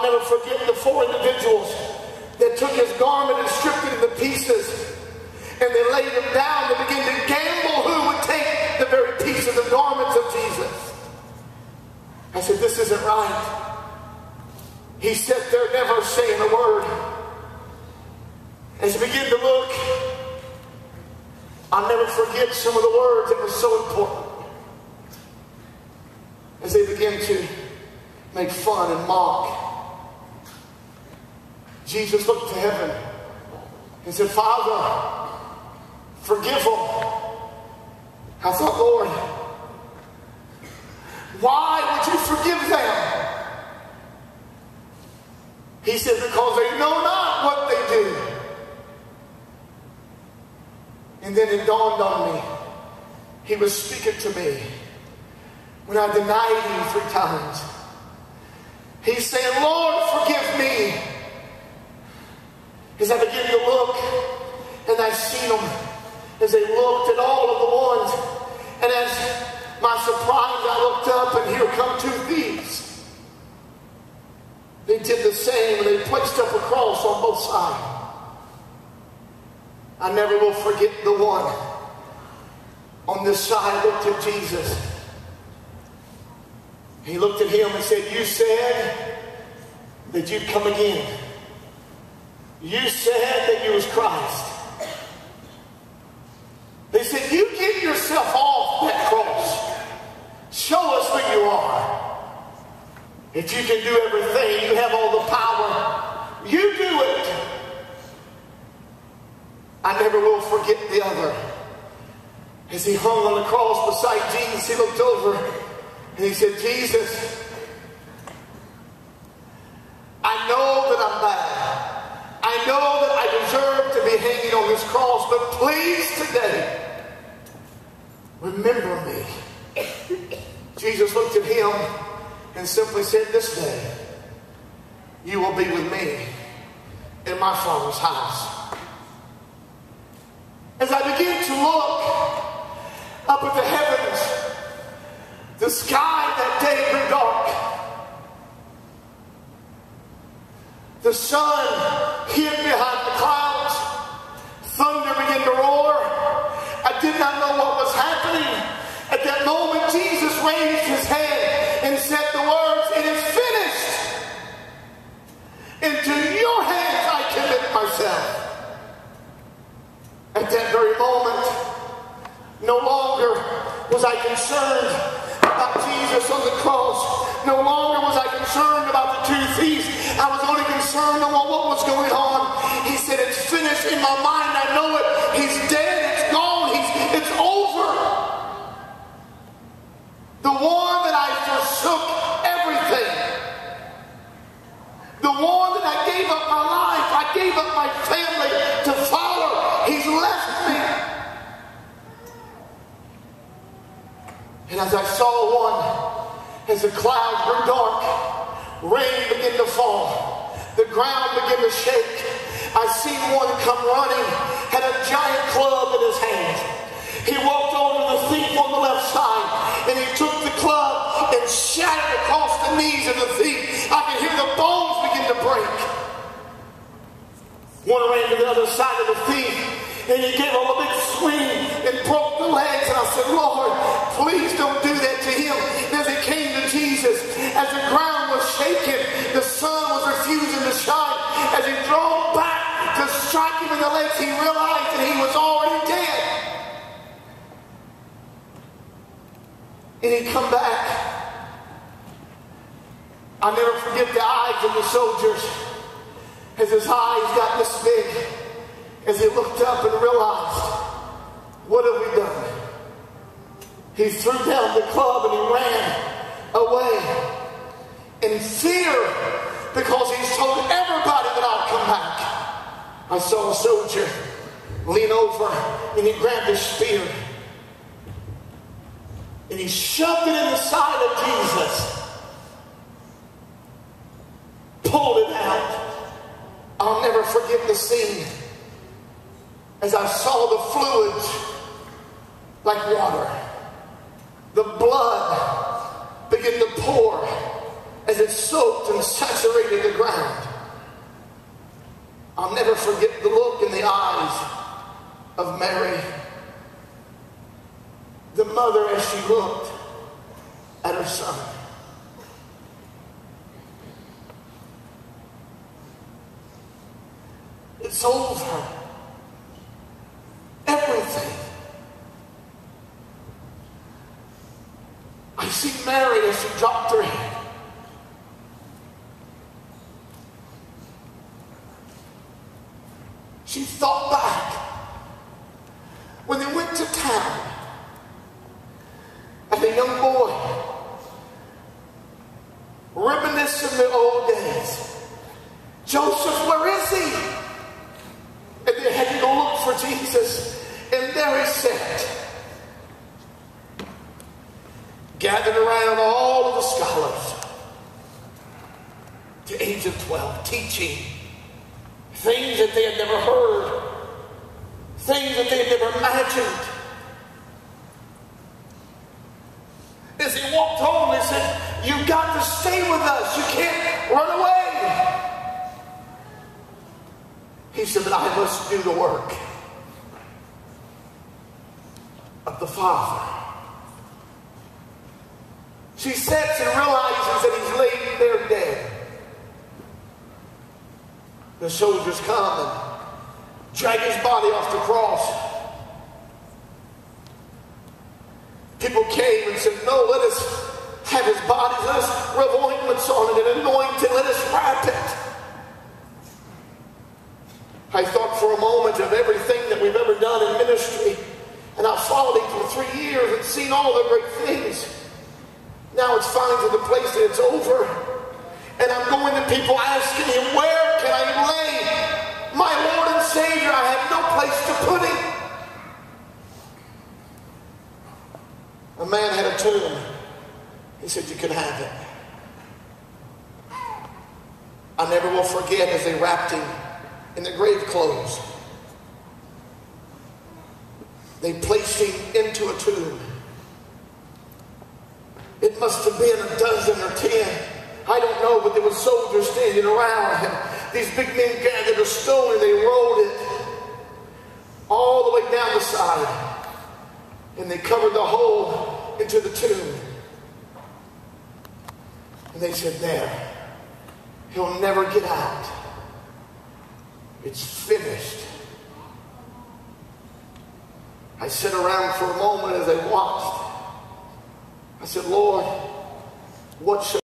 never forget the 4 individuals that took his garment and stripped it into pieces. And they laid him down and began to gamble who would take the very pieces of garments of Jesus. I said, this isn't right. He sat there never saying a word. As he began to look, I'll never forget some of the words that were so important. As they began to make fun and mock, Jesus looked to heaven and said, Father, forgive them. I thought, Lord, why would you forgive them? He said, because they know not what they do. And then it dawned on me, he was speaking to me when I denied him 3 times. He's saying, Lord, forgive me. As I began to look, and I seen them as they looked at all of the ones, and as my surprise, I looked up, and here come 2 thieves. They did the same, and they placed up a cross on both sides. I never will forget the one on this side looked at Jesus. He looked at him and said, you said that you'd come again. You said that you was Christ. They said, you get yourself off that cross. Show us who you are. If you can do everything, you have all the power, you do it. I never will forget the other. As he hung on the cross beside Jesus, he looked over and he said, Jesus, I know that I'm bad. I know that I deserve to be hanging on this cross, but please today, remember me. Jesus looked at him and simply said, this day, you will be with me in my Father's house. As I began to look up at the heavens, the sky that day grew dark. The sun hid behind the clouds. Thunder began to roar. I did not know what was happening. At that moment, Jesus raised his hand and said the words, it is finished. Into your hands I commit myself. At that very moment, no longer was I concerned about Jesus on the cross. No longer was I concerned about the 2 thieves. I was only concerned about what was going on. He said, it's finished. In my mind, I know it. He's dead. It's gone. It's over. The one that I forsook everything. The one that I gave up my life. I gave up my family to follow. He's left me. And as I saw one, as the clouds grew dark, rain began to fall, the ground began to shake. I seen one come running, had a giant club in his hand. He walked over to the thief on the left side, and he took the club and shattered across the knees of the thief. I could hear the bones begin to break. One ran to the other side of the thief, and he gave him a big swing and broke the legs. And I said, Lord, please don't do that to him. And as it came to Jesus, as the ground was shaking, the sun was refusing to shine. As he drove back to strike him in the legs, he realized that he was already dead. And he'd come back. I'll never forget the eyes of the soldiers as his eyes got this big, as he looked up and realized, what have we done? He threw down the club and he ran away in fear, because he's told everybody that I'll come back. I saw a soldier lean over and he grabbed his spear and he shoved it in the side of Jesus, pulled it out. I'll never forget the scene as I saw the fluids like water. The blood began to pour as it had soaked and saturated the ground. I'll never forget the look in the eyes of Mary, the mother, as she looked at her son. It's over. Everything. I see Mary as she dropped her head. She thought back when they went to town and a young boy reminiscing the old days. Joseph, where is he? And they had to go look for Jesus, and there he sat, gathered around all of the scholars, the age of 12, teaching things that they had never heard, things that they had never imagined. As he walked home, they said, "You've got to stay with us. You can't run away." He said, "But I must do the work of the Father." She sits and realizes that he's laid there dead. The soldiers come and drag his body off the cross. People came and said, "No, let us have his body. Let us rub ointments on it and anoint it. Let us wrap it." I thought for a moment of everything that we've ever done in ministry, and I've followed him for 3 years and seen all the great things. Now it's finally to the place that it's over, and I'm going to people asking him, "Where can I lay my Lord and Savior? I have no place to put him." A man had a tomb. He said, "You can have it." I never will forget as they wrapped him in the grave clothes. They placed him into a tomb. It must have been a dozen or 10. I don't know, but there were soldiers standing around, and these big men gathered a stone and they rolled it all the way down the side, and they covered the hole into the tomb. And they said, "There, he'll never get out. It's finished." I sat around for a moment as I watched. I said, "Lord, what should